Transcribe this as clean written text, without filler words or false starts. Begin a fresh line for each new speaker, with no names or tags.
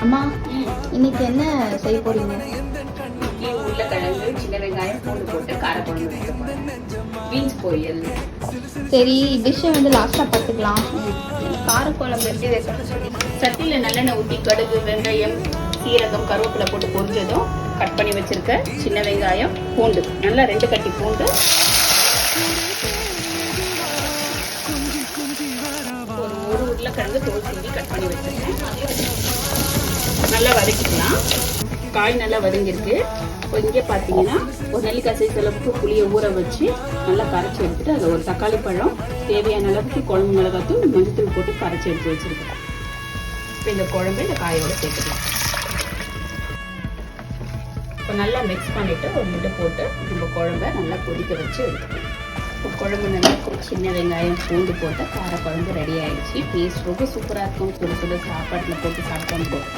அம்மா இன்னைக்கு என்ன செய்ய போறீங்க?
உருளைக்கிழங்கு, சின்ன வெங்காயம், பூண்டு போட்டு காரக்குழம்பு வைக்க போறேன். பீன்ஸ் பொரியல்.
சரி, டிஷ்ஷை வந்து லாஸ்ட்டாக பார்த்துக்கலாம். காரக்குழம்பு எப்படி வைக்கணும்னு சொல்லி
சட்டியில் நல்லெண்ணெய் ஊற்றி கடுகு, வெங்காயம், சீரகம், கருவேப்பிலை போட்டு பொரிஞ்சதும் கட் பண்ணி வச்சிருக்க சின்ன வெங்காயம், பூண்டு, நல்லா 2 கட்டி பூண்டு, ஒரு உருளைக்கிழங்கு தோல் சீவி கட் பண்ணி வச்சிருக்கேன். நல்லா வதக்கிக்கலாம். காய் நல்லா வதங்கிருக்கு. இப்போ இங்கே பார்த்தீங்கன்னா ஒரு நெல்லிக்காய் சைஸ் அளவுக்கு புளியை ஊற வச்சு நல்லா கரைச்சி எடுத்துட்டு அதில் ஒரு தக்காளி பழம், தேவையான அளவுக்கு குழம்பு மிளகாத்தூள், மஞ்சத்தூள் போட்டு கரைச்சி எடுத்து வச்சுருக்கேன். இப்போ இந்த குழம்பு இந்த காயோடு சேர்த்துக்கலாம். இப்போ நல்லா மிக்ஸ் பண்ணிவிட்டு ஒரு முட்டை போட்டு நம்ம குழம்பை நல்லா கொதிக்க வச்சு எடுத்துக்கலாம். இப்போ குழம்பு நல்லா சின்ன வெங்காயம், பூண்டு போட்டு காரக்குழம்பு ரெடி ஆகிடுச்சு. டேஸ்ட் ரொம்ப சூப்பராக இருக்கும். சுடு சுடு சாப்பாட்டில் போட்டு சாப்பிட்டோம்.